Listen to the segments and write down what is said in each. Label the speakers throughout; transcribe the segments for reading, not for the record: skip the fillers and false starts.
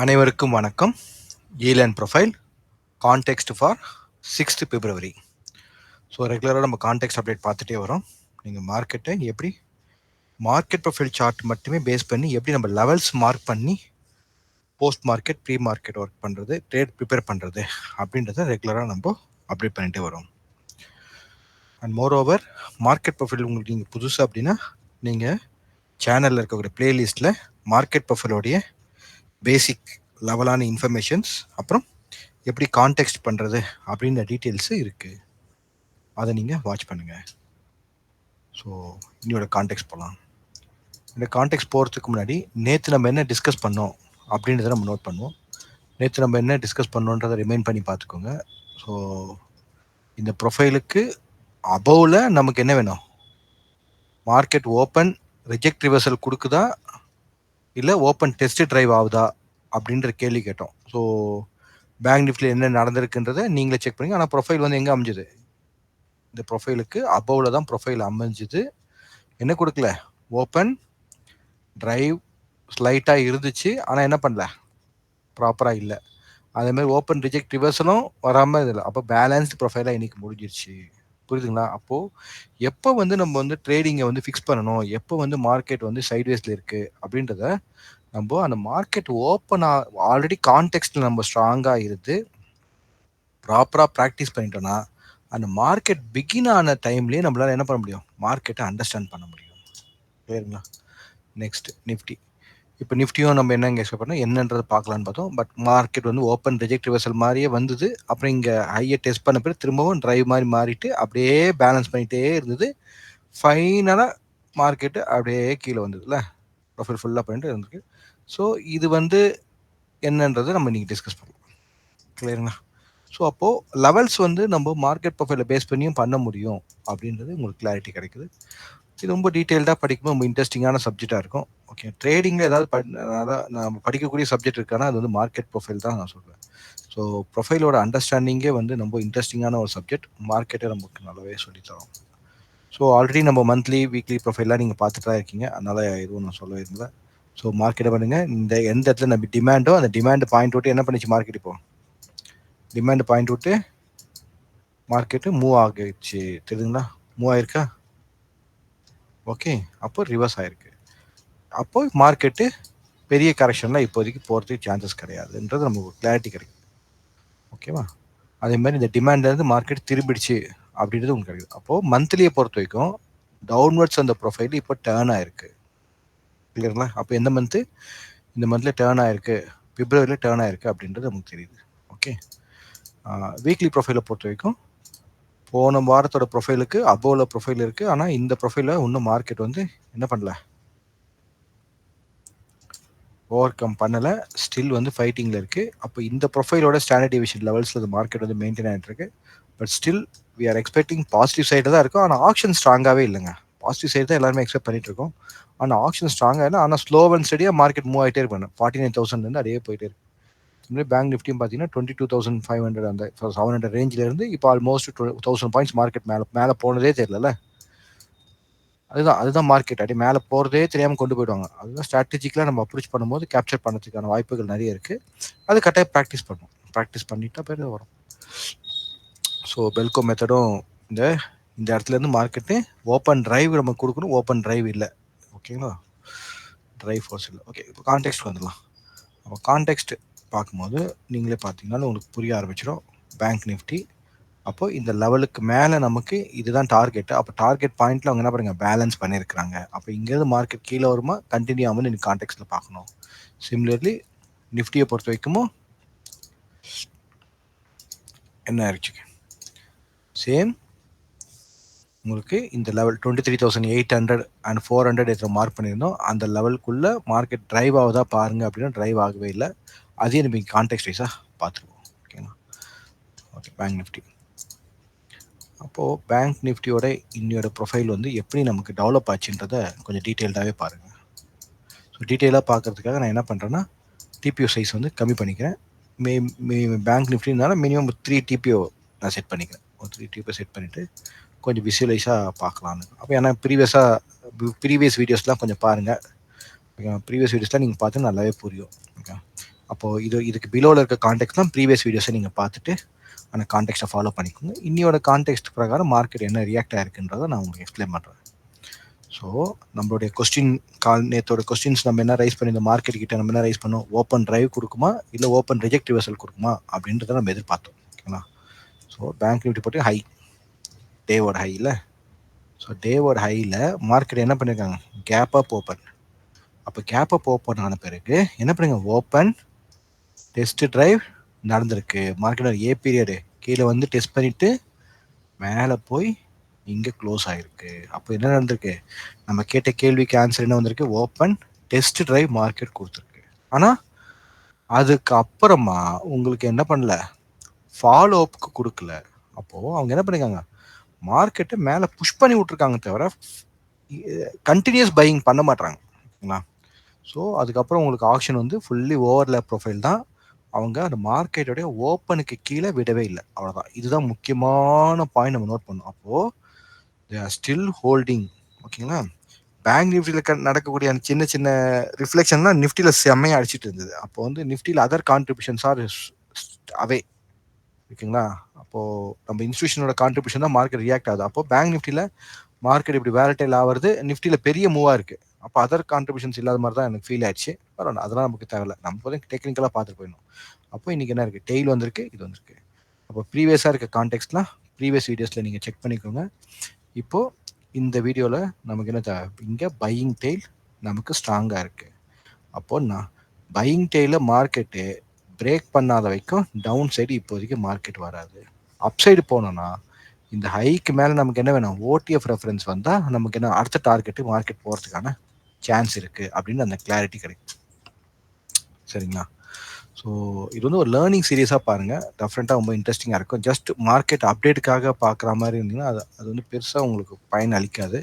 Speaker 1: அனைவருக்கும் வணக்கம். ELearn profile context for 6th February. So ரெகுலராக நம்ம கான்டெக்ஸ்ட் அப்டேட் பார்த்துட்டே வரோம். நீங்கள் மார்க்கெட்டை எப்படி மார்க்கெட் ப்ரொஃபைல் சார்ட் மட்டுமே பேஸ் பண்ணி எப்படி நம்ம லெவல்ஸ் மார்க் பண்ணி post market pre market work பண்ணுறது, ட்ரேட் ப்ரிப்பேர் பண்ணுறது அப்படின்றத ரெகுலராக நம்ம அப்டேட் பண்ணிகிட்டே வரோம். And moreover market profile உங்களுக்கு நீங்கள் புதுசு அப்படின்னா நீங்கள் சேனலில் இருக்கக்கூடிய பிளேலிஸ்ட்டில் மார்க்கெட் ப்ரொஃபைலோடைய பேசிக் லெவலான இன்ஃபர்மேஷன்ஸ், அப்புறம் எப்படி கான்டெக்ஸ்ட் பண்ணுறது அப்படின்ற டீட்டெயில்ஸு இருக்குது. அதை நீங்கள் வாட்ச் பண்ணுங்கள். ஸோ இன்னோட கான்டெக்ஸ்ட் போகலாம். இந்த கான்டெக்ஸ்ட் போகிறதுக்கு முன்னாடி நேற்று நம்ம என்ன டிஸ்கஸ் பண்ணோம் அப்படின்றத நம்ம நோட் பண்ணுவோம். நேற்று நம்ம என்ன டிஸ்கஸ் பண்ணோன்றதை ரிமைண்ட் பண்ணி பார்த்துக்கோங்க. ஸோ இந்த ப்ரொஃபைலுக்கு அபோவில் நமக்கு என்ன வேணும்? மார்க்கெட் ஓப்பன் ரிஜெக்ட் ரிவர்சல் கொடுக்குதா இல்லை ஓப்பன் டெஸ்ட் ட்ரைவ் ஆகுதா அப்படின்ற கேள்வி கேட்டோம். ஸோ பேங்க் நிஃப்டியில் என்ன நடந்திருக்குன்றதை நீங்களே செக் பண்ணுங்க. ஆனால் ப்ரொஃபைல் வந்து எங்கே அமைஞ்சுது? இந்த ப்ரொஃபைலுக்கு அபோவில் தான் ப்ரொஃபைல் அமைஞ்சுது. என்ன கொடுக்கல? ஓப்பன் ட்ரைவ் ஸ்லைட்டாக இருந்துச்சு, ஆனால் என்ன பண்ணல? ப்ராப்பராக இல்லை. அதேமாதிரி ஓப்பன் ரிஜெக்ட் ரிவர்சலும் வராமல் இதில். அப்போ பேலன்ஸ்டு ப்ரொஃபைலாக இன்றைக்கி முடிஞ்சிருச்சு. புரியுதுங்களா? அப்போது எப்போ வந்து நம்ம வந்து ட்ரேடிங்கை வந்து ஃபிக்ஸ் பண்ணணும், எப்போ வந்து மார்க்கெட் வந்து சைட்வேஸில் இருக்குது அப்படின்றத நம்ம அந்த மார்க்கெட் ஓப்பனாக ஆல்ரெடி கான்டெக்ஸ்டில் நம்ம ஸ்ட்ராங்காக இருந்து ப்ராப்பராக ப்ராக்டிஸ் பண்ணிட்டோன்னா அந்த மார்க்கெட் பிகின் ஆன டைம்லேயே நம்மளால் என்ன பண்ண முடியும்? மார்க்கெட்டை அண்டர்ஸ்டாண்ட் பண்ண முடியும். சரிங்களா? Next Nifty. இப்போ நிஃப்டியும் நம்ம என்ன எக்ஸ்பெக்ட் பண்ணோம் என்னன்றதை பார்க்கலான்னு பார்த்தோம். பட் மார்க்கெட் வந்து ஓப்பன் ரிஜெக்ட் ரிவர்சல் மாதிரியே வந்தது. அப்புறம் இங்கே ஹையை டெஸ்ட் பண்ண பிறகு திரும்பவும் ட்ரைவ் மாதிரி மாறிட்டு அப்படியே பேலன்ஸ் பண்ணிகிட்டே இருந்தது. ஃபைனலாக மார்க்கெட்டு அப்படியே கீழே வந்ததுல, ப்ரொஃபைல் ஃபுல்லாக பண்ணிட்டு இருந்திருக்கு. ஸோ இது வந்து என்னன்றதை நம்ம இன்றைக்கி டிஸ்கஸ் பண்ணலாம். கிளியருங்களா? ஸோ அப்போது லெவல்ஸ் வந்து நம்ம மார்க்கெட் ப்ரொஃபைலை பேஸ் பண்ணியும் பண்ண முடியும் அப்படின்றது உங்களுக்கு கிளாரிட்டி கிடைக்குது. இது ரொம்ப டீட்டெயில்டாக படிக்கும்போது ரொம்ப இன்ட்ரெஸ்டிங்கான சப்ஜெக்டாக இருக்கும். ஓகே, ட்ரேடிங்கில் ஏதாவது அதான் நம்ம படிக்கக்கூடிய சப்ஜெக்ட் இருக்கானா அது வந்து மார்க்கெட் ப்ரொஃபைல் தான் நான் சொல்வேன். ஸோ ப்ரொஃபைலோட அண்டர்ஸ்டாண்டிங்கே வந்து ரொம்ப இன்ட்ரெஸ்டிங்கான ஒரு சப்ஜெக்ட். மார்க்கெட்டை நமக்கு நல்லாவே சொல்லித்தரோம். ஸோ ஆல்ரெடி நம்ம மந்த்லி வீக்லி ப்ரொஃபைல்லாம் நீங்கள் பார்த்துட்டு தான் இருக்கீங்க, அதனால் எதுவும் நான் சொல்ல இருந்தேன். ஸோ மார்க்கெட்டை பண்ணுங்கள். இந்த எந்த இடத்துல நம்ம டிமாண்டோ அந்த டிமாண்ட் பாயிண்ட் விட்டு என்ன பண்ணிச்சு மார்க்கெட்? இப்போ டிமாண்ட் பாயிண்ட் விட்டு மார்க்கெட்டு மூவ் ஆகிடுச்சு. தெரியுதுங்களா? மூவ் ஆயிருக்கா? ஓகே, அப்போ ரிவர்ஸ் ஆயிருக்கு. அப்போ மார்க்கெட்டு பெரிய கரெக்ஷன்லாம் இப்போதைக்கு போகிறதுக்கு சான்சஸ் கிடையாதுன்றது நமக்கு கிளாரிட்டி கிடைக்கும். ஓகேவா? அதே மாதிரி இந்த டிமாண்ட்லேருந்து மார்க்கெட் திரும்பிடுச்சு அப்படின்றது உங்களுக்கு கிடைக்கும். அப்போது மந்த்லியை பொறுத்த வரைக்கும் டவுன்வர்ட்ஸ் அந்த ப்ரொஃபைல் இப்போ டேர்ன் ஆயிருக்கு. கிளியருங்களா? அப்போ எந்த மந்த்து? இந்த மந்தில் டேர்ன் ஆயிருக்கு, பிப்ரவரியில் டேர்ன் ஆயிருக்கு அப்படின்றது நமக்கு தெரியுது. ஓகே, வீக்லி ப்ரொஃபைலை பொறுத்த வரைக்கும் போன வாரத்தோட ப்ரொஃபைலுக்கு அபோவில் ப்ரொஃபைல் இருக்குது. ஆனால் இந்த ப்ரொஃபைலில் இன்னும் மார்க்கெட் வந்து என்ன பண்ணல, ஓவர் கம் பண்ணலை, ஸ்டில் வந்து ஃபைட்டிங்கில் இருக்குது. அப்போ இந்த ப்ரொஃபைலோட ஸ்டாண்டர்ட் டிவிஷன் லெவல்ஸில் இந்த மார்க்கெட் வந்து மெயின்டைன் ஆகிட்டு இருக்கு. But still we are expecting positive side தான் இருக்கும். ஆனால் ஆக்ஷன் ஸ்ட்ராங்காகவே இல்லைங்க. பாசிட்டிவ் சைடு தான் எல்லாருமே எக்ஸ்பெக்ட் பண்ணிட்டு இருக்கோம். ஆனால் ஆக்ஷன் ஸ்ட்ராங்காக இல்லை. ஆனால் ஸ்லோ அண்ட் ஸ்டடியாக மார்க்கெட் மூவ் ஆகிட்டே இருப்பாங்க. 49,000 அப்படியே போயிட்டே இருக்கு. இதுமாதிரி பேங்க் நிஃப்டியும் பார்த்தீங்கன்னா 22,500 அந்த 700 ரேஞ்சிலேருந்து இப்போ ஆல்மோஸ்ட் 1000 பாயிண்ட்ஸ் மார்க்கெட் மேலே போனதே தெரியல. அதுதான் மார்க்கெட் அப்படியே மேலே போகிறதே தெரியாமல் கொண்டு போயிடுவாங்க. அதுதான் ஸ்ட்ராட்டஜிக்கலாக நம்ம அப்ரோச் பண்ணும்போது கேப்சர் பண்ணுறதுக்கான வாய்ப்புகள் நிறைய இருக்குது. அது கரெக்டாக ப்ராக்டிஸ் பண்ணிட்டா பேர் வரும். ஸோ பெல்கோ மெத்தடும் இந்த இடத்துலேருந்து மார்க்கெட்டு ஓப்பன் டிரைவ் நம்ம கொடுக்கணும். ஓப்பன் டிரைவ் இல்லை. ஓகேங்களா? டிரைவ் ஃபோர்ஸ் இல்லை. ஓகே, இப்போ கான்டெக்ஸ்ட் வந்துடலாம். அப்போ கான்டெக்ஸ்ட் பார்க்கும்போது நீங்களே பார்த்தீங்கன்னா உங்களுக்கு புரிய ஆரம்பிச்சிடும். பேங்க் நிஃப்டி அப்போ இந்த லெவலுக்கு மேலே நமக்கு இதுதான் டார்கெட். அப்போ டார்கெட் பாயிண்ட்ல அவங்க என்ன பண்ணுங்க, பேலன்ஸ் பண்ணியிருக்கிறாங்க. அப்போ இங்கேருந்து மார்க்கெட் கீழே வருமா கண்டினியூ ஆகும்னு நீங்கள் கான்டெக்ட்ல பார்க்கணும். சிமிலர்லி நிஃப்டியை பொறுத்த வரைக்கும் என்ன ஆயிடுச்சு, சேம் உங்களுக்கு இந்த லெவல் 23,800 அண்ட் 400 எத்தனை மார்க் பண்ணியிருந்தோம். அந்த லெவலுக்குள்ள மார்க்கெட் டிரைவ் ஆகுதா பாருங்க அப்படின்னா டிரைவ் ஆகவே இல்லை. அதையும் நம்ம கான்டெக்ட் வைஸாக பார்த்துருவோம். ஓகேங்களா? Okay, bank Nifty. அப்போது பேங்க் நிஃப்டியோட இன்னையோட ப்ரொஃபைல் வந்து எப்படி நமக்கு டெவலப் ஆச்சுன்றதை கொஞ்சம் டீட்டெயில்டாகவே பாருங்கள். ஸோ டீட்டெயிலாக பார்க்குறதுக்காக நான் என்ன பண்ணுறேன்னா டிபிஓ சைஸ் வந்து கம்மி பண்ணிக்கிறேன். பேங்க் நிஃப்டினால மினிமம் 3 டிபிஓ நான் செட் பண்ணிக்கிறேன். ஒரு 3 டிபிஓ செட் பண்ணிவிட்டு கொஞ்சம் விசுவலைஸாக பார்க்கலான்னு. அப்போ ஏன்னா ப்ரீவியஸ் வீடியோஸ்லாம் கொஞ்சம் பாருங்கள். ப்ரீவியஸ் வீடியோஸ்லாம் நீங்கள் பார்த்து நல்லாவே புரியும். ஓகே, அப்போது இதுக்கு பிலோவில் இருக்க கான்டெக்ட் தான் ப்ரீவியஸ் வீடியோஸை நீங்கள் பார்த்துட்டு அந்த கான்டெக்ட்டை ஃபாலோ பண்ணிக்கோங்க. இன்னியோட கான்டெக்ட் பிரகாரம் மார்க்கெட் என்ன ரியாக்ட் ஆயிருக்குன்றதை நான் உங்களுக்கு எக்ஸ்பிளைன் பண்ணுறேன். ஸோ நம்மளுடைய நேற்றோட கொஸ்டின்ஸ் நம்ம என்ன ரைஸ் பண்ணி இந்த மார்க்கெட் கிட்ட நம்ம என்ன ரைஸ் பண்ணோம், ஓப்பன் டிரைவ் கொடுக்குமா இல்லை ஓப்பன் ரிஜெக்ட் ரிவர்சல் கொடுக்குமா அப்படின்றத நம்ம எதிர்பார்த்தோம். ஓகேங்களா? ஸோ பேங்க் நிஃப்டி போட்டு ஹை, டேவோட ஹை இல்லை. ஸோ டேவோட ஹையில் மார்க்கெட் என்ன பண்ணியிருக்காங்க, கேப் அப் ஓப்பன். அப்போ கேப் அப் ஓப்பன் ஆன பிறகு என்ன பண்ணுங்க, ஓப்பன் டெஸ்ட் டிரைவ் நடந்திருக்கு. மார்க்கெட் ஏ பீரியடு கீழே வந்து டெஸ்ட் பண்ணிட்டு மேலே போய் இங்கே க்ளோஸ் ஆகிருக்கு. அப்போ என்ன நடந்திருக்கு, நம்ம கேட்ட கேள்விக்கு ஆன்சர் என்ன வந்திருக்கு, ஓப்பன் டெஸ்ட் டிரைவ் மார்க்கெட் கொடுத்துருக்கு. ஆனால் அதுக்கப்புறமா உங்களுக்கு என்ன பண்ணல, ஃபாலோ அப்புக்கு கொடுக்கல. அப்போது அவங்க என்ன பண்ணிருக்காங்க, மார்க்கெட்டை மேலே புஷ் பண்ணி விட்ருக்காங்க தவிர கண்டினியூஸ் பையிங் பண்ண மாட்டாங்க. ஓகேங்களா? ஸோ அதுக்கப்புறம் உங்களுக்கு ஆப்ஷன் வந்து ஃபுல்லி ஓவர்லேப் ப்ரொஃபைல் தான். அவங்க அந்த மார்க்கெட்டோடைய ஓப்பனுக்கு கீழே விடவே இல்லை. அவ்வளோதான். இதுதான் முக்கியமான பாயிண்ட் நம்ம நோட் பண்ணோம். அப்போது தே ஆர் ஸ்டில் ஹோல்டிங். ஓகேங்களா? பேங்க் நிஃப்டியில் நடக்கக்கூடிய அந்த சின்ன சின்ன ரிஃப்ளெக்ஷன்லாம் நிஃப்டியில் செம்மையாக அடிச்சிட்டு இருந்தது. அப்போ வந்து நிஃப்டியில் அதர் கான்ட்ரிபியூஷன்ஸ் ஆர் அவே. ஓகேங்களா? அப்போது நம்ம இன்ஸ்டியூஷனோட கான்ட்ரிபியூஷன் தான் மார்க்கெட் ரியாக்ட் ஆகுது. அப்போது பேங்க் நிஃப்டியில் மார்க்கெட் இப்படி வேலட்டைல் ஆகிறது, நிஃப்டியில் பெரிய மூவாக இருக்குது. அப்போ அதர் கான்ட்ரிபியூஷன்ஸ் இல்லாத மாதிரி தான் எனக்கு ஃபீல் ஆயிடுச்சு. பரவாயில்ல, அதெல்லாம் நமக்கு தேவையில்ல. நம்ம போதும் டெக்னிக்கலாக பார்த்துட்டு போயிடணும். அப்போ இன்றைக்கி என்ன இருக்குது, டெய்ல் வந்திருக்கு, இது வந்திருக்கு. அப்போ ப்ரீவியஸாக இருக்க கான்டெக்ட்லாம் ப்ரீவியஸ் வீடியோஸில் நீங்கள் செக் பண்ணிக்கோங்க. இப்போது இந்த வீடியோவில் நமக்கு என்ன தேவை, இங்கே பையிங் டெய்ல் நமக்கு ஸ்ட்ராங்காக இருக்குது. அப்போது நான் பையிங் டெய்லில் மார்க்கெட்டு பிரேக் பண்ணாத வரைக்கும் டவுன் சைடு இப்போதைக்கு மார்க்கெட் வராது. அப்சைடு போனோன்னா இந்த ஹைக்கு மேலே நமக்கு என்ன வேணும், ஓடிஎஃப் ரெஃபரன்ஸ் வந்தால் நமக்கு என்ன அடுத்த டார்கெட்டு மார்க்கெட் போகிறதுக்கான சான்ஸ் இருக்குது அப்படின்னு அந்த கிளாரிட்டி கிடைக்கும். சரிங்களா? ஸோ இது வந்து ஒரு லேர்னிங் சீரியஸாக பாருங்கள். டெஃபரெண்ட்டாக ரொம்ப இன்ட்ரெஸ்டிங்காக இருக்கும். ஜஸ்ட் மார்க்கெட் அப்டேட்டுக்காக பார்க்குற மாதிரி இருந்தீங்கன்னா அது வந்து பெருசாக உங்களுக்கு பயன் அளிக்காது.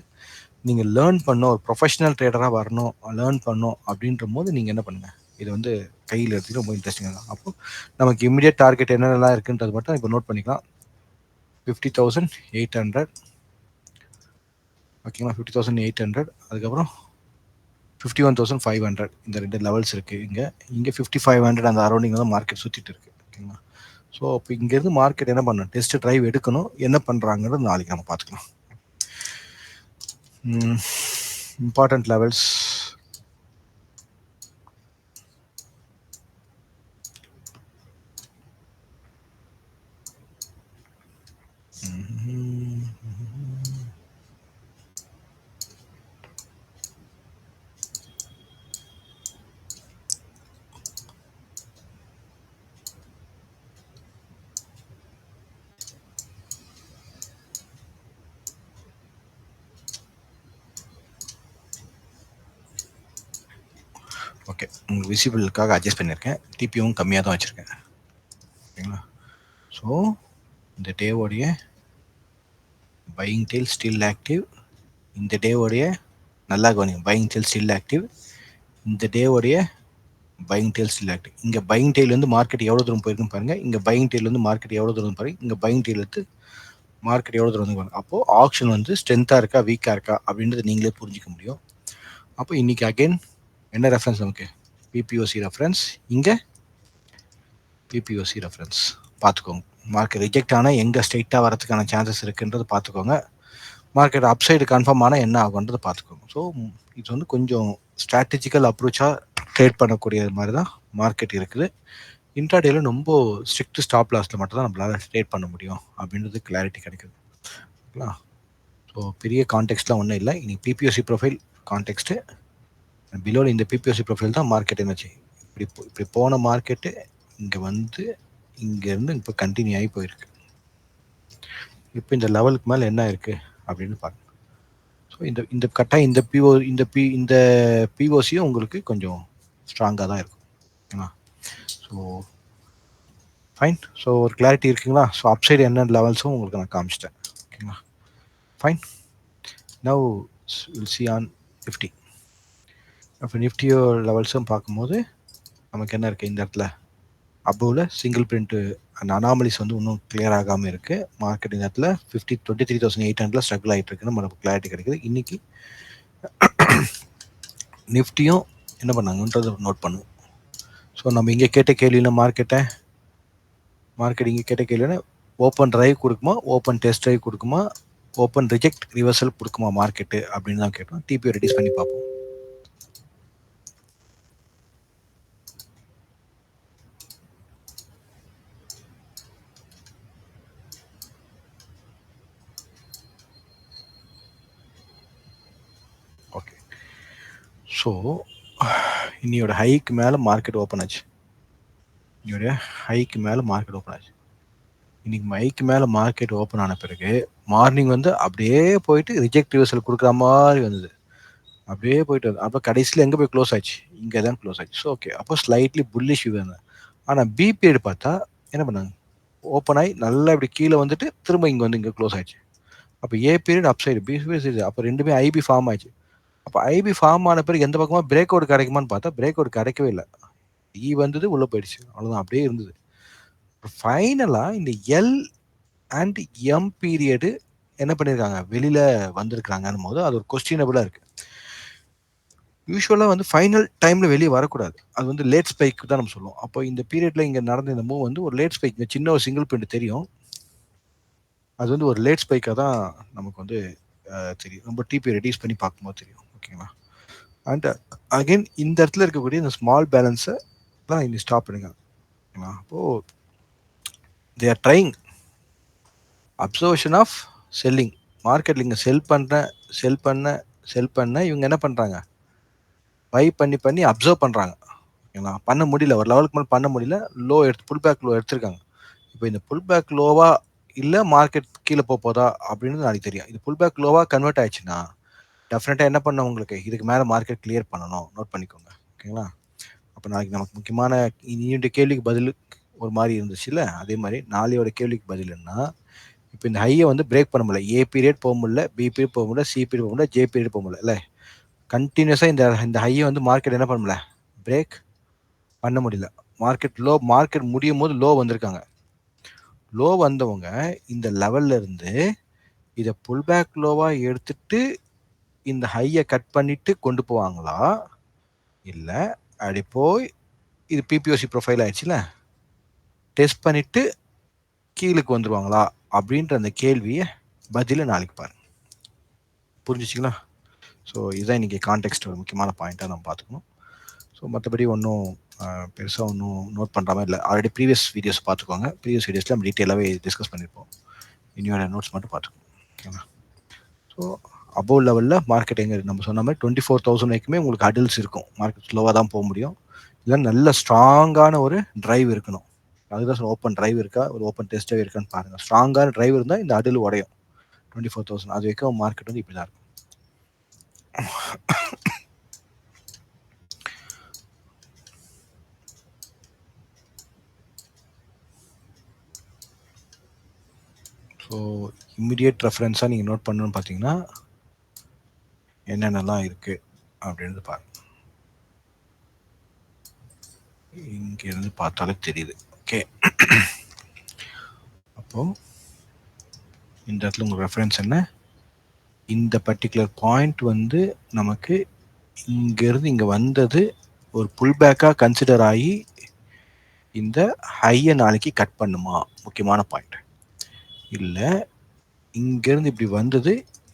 Speaker 1: நீங்கள் லேர்ன் பண்ணணும், ஒரு ப்ரொஃபஷனல் ட்ரேடராக வரணும், லேர்ன் பண்ணணும் அப்படின்ற போது நீங்கள் என்ன பண்ணுங்கள், இது வந்து கையில் எடுத்துகிட்டு ரொம்ப இன்ட்ரெஸ்டிங்காக இருக்கும். அப்போது நமக்கு இமீடியட் டார்கெட் என்னென்னலாம் இருக்குன்றது மட்டும் இப்போ நோட் பண்ணிக்கலாம். 50,800. ஓகேங்களா? 50,800. அதுக்கப்புறம் 51,500. இந்த ரெண்டு லெவல்ஸ் இருக்குது. இங்கே 5500 அந்த அரௌண்டிங்கில் தான் மார்க்கெட் சுற்றிட்டு இருக்குது. ஓகேங்களா? ஸோ இப்போ இங்கேருந்து மார்க்கெட் என்ன பண்ணணும், டெஸ்ட் ட்ரைவ் எடுக்கணும். என்ன பண்ணுறாங்கிறது நாளைக்கு நம்ம பார்த்துக்கலாம். இம்பார்ட்டன்ட் லெவல்ஸ் ஓகே, உங்களுக்கு விசிபிளுக்காக அட்ஜஸ்ட் பண்ணியிருக்கேன். டிபியும் கம்மியாக தான் வச்சுருக்கேன். ஓகேங்களா? ஸோ இந்த டேவோடைய பையிங் டெயில் ஸ்டில் ஆக்டிவ். இந்த டேவோடைய நல்லா கவனிங்க, பையிங் டெயில் ஸ்டில் ஆக்டிவ். இந்த டேவோடைய பையிங் டெயில் ஸ்டில் ஆக்டிவ். இங்கே பையிங் டெயில் வந்து மார்க்கெட் எவ்வளோ தூரம் போயிருக்குன்னு பாருங்கள். இங்கே பையிங் டெயில் வந்து மார்க்கெட் எவ்வளோ தூரம் பாருங்கள். இங்கே பையிங் டெயில் எடுத்து மார்க்கெட் எவ்வளோ தூரம் வந்து பாருங்கள். அப்போது ஆப்ஷன் வந்து ஸ்ட்ரென்த்தாக இருக்கா வீக்காக இருக்கா அப்படின்றத நீங்களே புரிஞ்சிக்க முடியும். அப்போ இன்றைக்கி அகெயின் என்ன ரெஃபரன்ஸ், நமக்கு பிபிஓசி ரெஃபரன்ஸ். இங்கே பிபிஓசி ரெஃபரன்ஸ் பார்த்துக்கோங்க. மார்க்கெட் ரிஜெக்ட் ஆனால் எங்கே ஸ்ட்ரைட்டாக வரதுக்கான சான்சஸ் இருக்குன்றது பார்த்துக்கோங்க. மார்க்கெட் அப்சைடு கன்ஃபார்ம் ஆனால் என்ன ஆகுன்றது பார்த்துக்கோங்க. ஸோ இது வந்து கொஞ்சம் ஸ்ட்ராட்டஜிக்கல் அப்ரோச்சாக ட்ரேட் பண்ணக்கூடிய மாதிரி தான் மார்க்கெட் இருக்குது. இன்ட்ராடேல ரொம்ப ஸ்ட்ரிக்ட் ஸ்டாப் லாஸில் மட்டும் தான் நம்மளால் ட்ரேட் பண்ண முடியும் அப்படின்றது கிளாரிட்டி கிடைக்குது. ஓகேங்களா? ஸோ பெரிய கான்டெக்ட்லாம் ஒன்றும் இல்லை. இன்னைக்கு பிபிஓசி ப்ரொஃபைல் கான்டெக்ஸ்ட்டு பிலோவில் இந்த பிபிஓசி ப்ரொஃபைல் தான் மார்க்கெட் என்னாச்சு, இப்படி போன மார்க்கெட்டு இங்கே வந்து இங்கேருந்து இப்போ கண்டினியூ ஆகி போயிருக்கு. இப்போ இந்த லெவலுக்கு மேலே என்ன இருக்குது அப்படின்னு பாருங்கள். ஸோ இந்த கட்டாக இந்த பிஓசியும் உங்களுக்கு கொஞ்சம் ஸ்ட்ராங்காக தான் இருக்கும். ஓகேங்களா? So fine. ஸோ ஒரு கிளாரிட்டி இருக்குங்களா? ஸோ அப்சைடு என்ன லெவல்ஸும் உங்களுக்கு நான் காமிச்சிட்டேன். ஓகேங்களா? Fine. Now will see on Nifty. அப்போ நிஃப்டியோ லெவல்ஸும் பார்க்கும்போது நமக்கு என்ன இருக்குது, இந்த இடத்துல அபோவில் சிங்கிள் பிரிண்ட்டு அந்த அனாமலிஸ் வந்து இன்னும் கிளியர் ஆகாமல் இருக்குது. மார்க்கெட் இந்த இடத்துல 23,800 ஸ்ட்ரகிள் ஆகிட்டு இருக்குன்னு நமக்கு கிளாரிட்டி கிடைக்குது. இன்றைக்கி நிஃப்டியும் என்ன பண்ணாங்கன்றது நோட் பண்ணுவோம். ஸோ நம்ம இங்கே கேட்ட கேள்வியில் மார்க்கெட் இங்கே கேட்ட கேள்வினா ஓப்பன் ட்ரைவ் கொடுக்குமா, ஓப்பன் டெஸ்ட் ட்ரைவ் கொடுக்குமா, ஓப்பன் ரிஜெக்ட் ரிவர்சல் கொடுக்குமா மார்க்கெட்டு அப்படின்னு தான் கேட்டோம். டிபிஓ ரெடியூஸ் பண்ணி பார்ப்போம். ஓகே, ஸோ இன்னையோட ஹைக்கு மேலே மார்க்கெட் ஓப்பன் ஆச்சு. இன்னையோட ஹைக்கு மேலே மார்க்கெட் ஓப்பன் ஆச்சு. இன்னைக்கு ஹைக்கு மேலே மார்க்கெட் ஓப்பன் ஆன பிறகு மார்னிங் வந்து அப்படியே போயிட்டு ரிஜெக்ட் ரிவர்சல் கொடுக்குற மாதிரி வந்தது. அப்படியே போயிட்டு வந்து அப்போ கடைசியில் எங்கே போய் க்ளோஸ் ஆச்சு? இங்கே தான் க்ளோஸ் ஆச்சு. ஸோ ஓகே, அப்போ ஸ்லைட்லி புல்லிஷ் இருந்தேன். ஆனால் பிபிஐடு பார்த்தா என்ன பண்ணாங்க? ஓப்பன் ஆகி நல்லா இப்படி கீழே வந்துட்டு திரும்ப இங்கே வந்து இங்கே க்ளோஸ் ஆயிடுச்சு. அப்போ A period up side, B period அப்போ ரெண்டுமே ஐபி ஃபார்ம் ஆயிடுச்சு. அப்போ ஐபி ஃபார்ம் ஆன பிறகு எந்த பக்கமாக பிரேக் அவுட் கிடைக்குமான்னு பார்த்தா பிரேக் அவுட் கிடைக்கவே இல்லை. இ வந்தது உள்ளே போயிடுச்சு, அவ்வளோதான், அப்படியே இருந்தது. ஃபைனலாக இந்த எல் அண்ட் எம் பீரியடு என்ன பண்ணியிருக்காங்க? வெளியில் வந்திருக்கிறாங்கன்னு போது அது ஒரு கொஸ்டினபிளாக இருக்குது. யூஸ்வலாக வந்து ஃபைனல் டைமில் வெளியே வரக்கூடாது. அது வந்து லேட் ஸ்பைக் தான் நம்ம சொல்லுவோம். அப்போ இந்த பீரியடில் இங்கே நடந்த இந்த மூவ் வந்து ஒரு லேட் ஸ்பைக், சின்ன ஒரு சிங்கிள் பிரிண்ட் தெரியும். அது வந்து ஒரு லேட் ஸ்பைக்காக தான் நமக்கு வந்து தெரியும். ரொம்ப டிபி ரெடியூஸ் பண்ணி பார்க்கும்போது தெரியும். ஓகேங்களா? அண்ட் அகெயின் இந்த இடத்துல இருக்கக்கூடிய இந்த ஸ்மால் பேலன்ஸை தான் இன்னும் ஸ்டாப் பண்ணுங்க. ஓகேங்களா? அப்போது they are trying observation of selling. மார்க்கெட்டில் இங்கே செல் பண்ண இவங்க என்ன பண்ணுறாங்க? பை பண்ணி அப்சர்வ் பண்ணுறாங்க. ஓகேங்களா? பண்ண முடியல, ஒரு லெவலுக்கு மேலே பண்ண முடியல, லோ எடுத்து புல் பேக் லோ எடுத்திருக்காங்க. இப்போ இந்த புல் பேக் லோவா இல்லை மார்க்கெட் கீழே போதா அப்படின்னு நாளைக்கு தெரியும். இது புல் பேக் லோவா கன்வெர்ட் ஆயிடுச்சுன்னா டெஃபினட்டாக என்ன பண்ண, உங்களுக்கு இதுக்கு மேலே மார்க்கெட் கிளியர் பண்ணணும். நோட் பண்ணிக்கோங்க. ஓகேங்களா? அப்போ நாளைக்கு நமக்கு முக்கியமான இன்னுடைய கேள்விக்கு பதில் ஒரு மாதிரி இருந்துச்சுல்ல, அதே மாதிரி நாளையோட கேள்விக்கு பதில்னா இப்போ இந்த ஹையை வந்து பிரேக் பண்ண முடியல. ஏ பீரியட் போக முடியல, பி பீரியட் போக முடியல, சி பீரியட் போக முடியல, ஜே பீரியட் போக முடியல. இல்லை, கண்டினியூஸாக இந்த ஹையை வந்து மார்க்கெட் என்ன பண்ண முடியல? பிரேக் பண்ண முடியல. மார்க்கெட் முடியும் போது லோ வந்திருக்காங்க. லோ வந்தவங்க இந்த லெவல்ல இருந்து இதை புல் பேக் லோவா எடுத்துட்டு இந்த ஹையை கட் பண்ணிட்டு கொண்டு போவாங்களா, இல்ல அப்படி போய் இது பிபிஓசி ப்ரொஃபைல் ஆயிடுச்சுல, டெஸ்ட் பண்ணிட்டு கீழுக்கு வந்துருவாங்களா அப்படின்ற அந்த கேள்வியை பதில நாளைக்கு பாருங்க. புரிஞ்சிச்சிங்களா? ஸோ இதுதான் இன்னைக்கு கான்டெக்ட் ஒரு முக்கியமான பாயிண்டாக நம்ம பார்த்துக்கணும். ஸோ மற்றபடி ஒன்றும் பெருசாக ஒன்றும் நோட் பண்ணுற மாதிரி இல்லை. ஆல்ரெடி ப்ரீவியஸ் வீடியோஸ் பார்த்துக்கோங்க. ப்ரீவியஸ் வீடியோஸில் நம்ம டீட்டெயிலாகவே டிஸ்கஸ் பண்ணியிருப்போம். இன்னையோட நோட்ஸ் மட்டும் பார்த்துக்கோங்க. ஓகேங்களா? ஸோ அபோவ் லெவலில் மார்க்கெட் எங்கே நம்ம சொன்ன மாதிரி 24,000 வரைக்குமே உங்களுக்கு அடில்ஸ் இருக்கும். மார்க்கெட் ஸ்லோவாக தான் போக முடியும். இல்லை நல்ல ஸ்ட்ராங்கான ஒரு டிரைவ் இருக்கணும். அதுதான் ஓப்பன் டிரைவ் இருக்கா, ஒரு ஓப்பன் டெஸ்ட் டிரைவ் இருக்கான்னு பாருங்கள். ஸ்ட்ராங்கான டிரைவ் இருந்தால் இந்த அடில் உடையும். 24,000 அது வரைக்கும் மார்க்கெட் வந்து இப்படி தான் இருக்கும். ஸோ இம்மிடியேட் ரெஃபரன்ஸாக நீங்கள் நோட் பண்ணணும்னு பார்த்தீங்கன்னா என்னென்னலாம் இருக்குது அப்படின்றது பாருங்க. இங்கேருந்து பார்த்தாலே தெரியுது. ஓகே, அப்போது இந்த இடத்துல உங்கள் ரெஃபரன்ஸ் என்ன? இந்த பர்டிகுலர் பாயிண்ட் வந்து நமக்கு இங்கேருந்து இங்கே வந்தது ஒரு புல் பேக்காக கன்சிடர் ஆகி இந்த ஹையை நாளைக்கு கட் பண்ணுமா, முக்கியமான பாயிண்ட். இல்லை இங்கேருந்து இப்படி வந்தது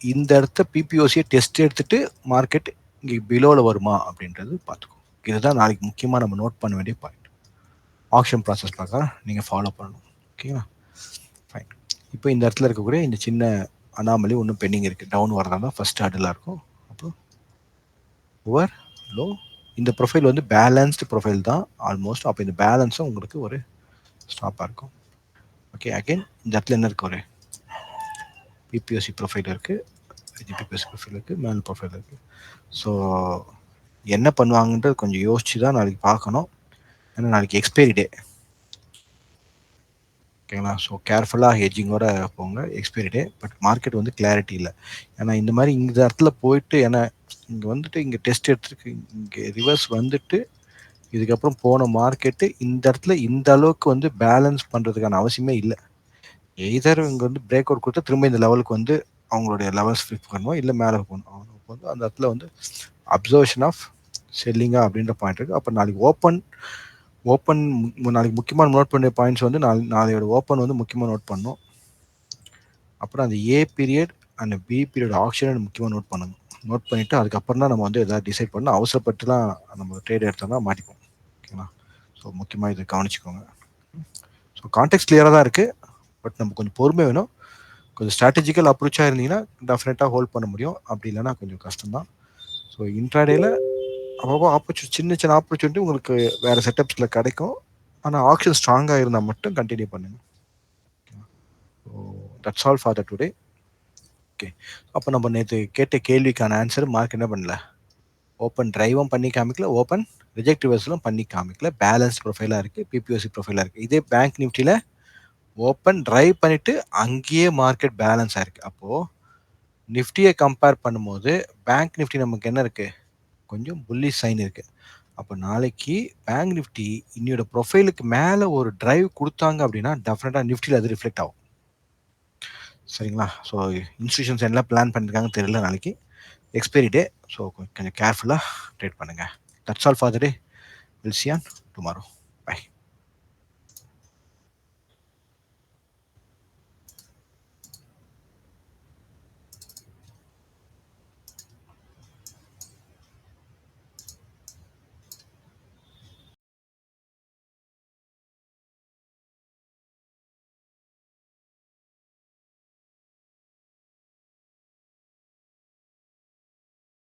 Speaker 1: இந்த இடத்த பிபிஓசியை டெஸ்ட் எடுத்துட்டு மார்க்கெட் இங்கே பிலோவில் வருமா அப்படின்றது பார்த்துக்கோ. இதுதான் நாளைக்கு முக்கியமாக நம்ம நோட் பண்ண வேண்டிய பாயிண்ட். ஆக்ஷன் ப்ராசஸ் பிரகாரம் நீங்கள் ஃபாலோ பண்ணணும். ஓகேங்களா? ஃபைன். இப்போ இந்த இடத்துல இருக்கக்கூடிய இந்த சின்ன அனாமலி ஒன்றும் பெண்டிங் இருக்குது. டவுன் வரதா தான் ஃபஸ்ட் அடிலாக இருக்கும். அப்போ ஓவர் லோ இந்த ப்ரொஃபைல் வந்து பேலன்ஸ்டு ப்ரொஃபைல் தான் ஆல்மோஸ்ட். அப்போ இந்த பேலன்ஸும் உங்களுக்கு ஒரு ஸ்டாப்பாக இருக்கும். ஓகே, அகைன் இந்த இடத்துல என்ன இருக்குது? ஒரு பிபிஓசி ப்ரொஃபைல் இருக்குது, பிபிஓசி ப்ரொஃபைல் இருக்குது, மேல் ப்ரொஃபைல் இருக்குது. ஸோ என்ன பண்ணுவாங்கன்றது கொஞ்சம் யோசிச்சு தான் நாளைக்கு பார்க்கணும். ஏன்னா நாளைக்கு எக்ஸ்பைரி டே. ஓகேங்களா? ஸோ கேர்ஃபுல்லாக ஹெட்ஜிங்கோட போங்க. Expiry day. பட் மார்க்கெட் வந்து கிளாரிட்டி இல்லை. ஏன்னா இந்த மாதிரி இந்த இடத்துல போயிட்டு ஏன்னா இங்கே வந்துட்டு இங்கே டெஸ்ட் எடுத்துருக்கு, இங்கே ரிவர்ஸ் வந்துட்டு இதுக்கப்புறம் போன மார்க்கெட்டு இந்த இடத்துல இந்த அளவுக்கு வந்து பேலன்ஸ் பண்ணுறதுக்கான அவசியமே இல்லை. எய்தர் இங்கே வந்து பிரேக் அவுட் கொடுத்து திரும்ப இந்த லெவலுக்கு வந்து அவங்களுடைய லெவல்ஸ் ஃபிட் பண்ணுவோம், இல்லை மேலே போகணும். அவங்களுக்கு வந்து அந்த இடத்துல வந்து அப்சர்வேஷன் ஆஃப் செல்லிங்கா அப்படின்ற பாயிண்ட் இருக்குது. அப்போ நாளைக்கு ஓப்பன் நாளைக்கு முக்கியமான நோட் பண்ண பாயிண்ட்ஸ் வந்து நாளையோட ஓப்பன் வந்து முக்கியமாக நோட் பண்ணணும். அப்புறம் அந்த A period and B period option முக்கியமாக நோட் பண்ணுங்க. நோட் பண்ணிவிட்டு அதுக்கப்புறம் தான் நம்ம வந்து எதாவது டிசைட் பண்ணணும். அவசரப்பட்டுலாம் நம்ம ட்ரேட் எடுத்தோம்னா மாட்டிப்போம். ஓகேங்களா? ஸோ முக்கியமாக இதை கவனிச்சுக்கோங்க. ஸோ கான்டெக்ட் கிளியராக தான் இருக்குது. பட் நம்ம கொஞ்சம் பொறுமை வேணும். கொஞ்சம் ஸ்ட்ராட்டஜிக்கல் அப்ரோச்சாக இருந்தீங்கன்னா டெஃபினட்டாக ஹோல்ட் பண்ண முடியும். அப்படி இல்லைன்னா கொஞ்சம் கஷ்டம்தான். ஸோ இன்ட்ராடேல அவ்வளோ சின்ன சின்ன ஆப்பர்ச்சுனிட்டி உங்களுக்கு வேறு செட்டப்ஸில் கிடைக்கும். ஆனால் ஆப்ஷன் ஸ்ட்ராங்காக இருந்தால் மட்டும் கண்டினியூ பண்ணுங்கள். So that's all for the today. Okay, அப்போ நம்ம நேற்று கேட்ட கேள்விக்கான ஆன்சர் மார்க் என்ன பண்ணல, ஓப்பன் ட்ரைவும் பண்ணி காமிக்கல, ஓப்பன் ரிஜெக்ட் ரிவர்ஸலும் பண்ணி காமிக்கல. பேலன்ஸ் ப்ரொஃபைலாக இருக்குது, பிபிஓசி ப்ரொஃபைலாக இருக்குது. இதே பேங்க் நிஃப்டியில் ஓப்பன் ட்ரைவ் பண்ணிவிட்டு அங்கேயே மார்க்கெட் பேலன்ஸ் ஆயிருக்கு. அப்போது நிஃப்டியை கம்பேர் பண்ணும்போது பேங்க் நிஃப்டி நமக்கு என்ன இருக்குது, கொஞ்சம் புல்லிஷ் சைன் இருக்குது. அப்போ நாளைக்கு பேங்க் நிஃப்டி இன்னையோட ப்ரொஃபைலுக்கு மேலே ஒரு டிரைவ் கொடுத்தாங்க அப்படின்னா டெஃபினட்டாக நிஃப்டியில் அது ரிஃப்ளெக்ட் ஆகும். சரிங்களா? ஸோ இன்ஸ்டியூஷன்ஸ் எல்லாம் பிளான் பண்ணியிருக்காங்கன்னு தெரியல நாளைக்கு எக்ஸ்பைரி டே. ஸோ கொஞ்சம் கேர்ஃபுல்லாக ட்ரேட் பண்ணுங்கள். That's all for the day. Will see you tomorrow.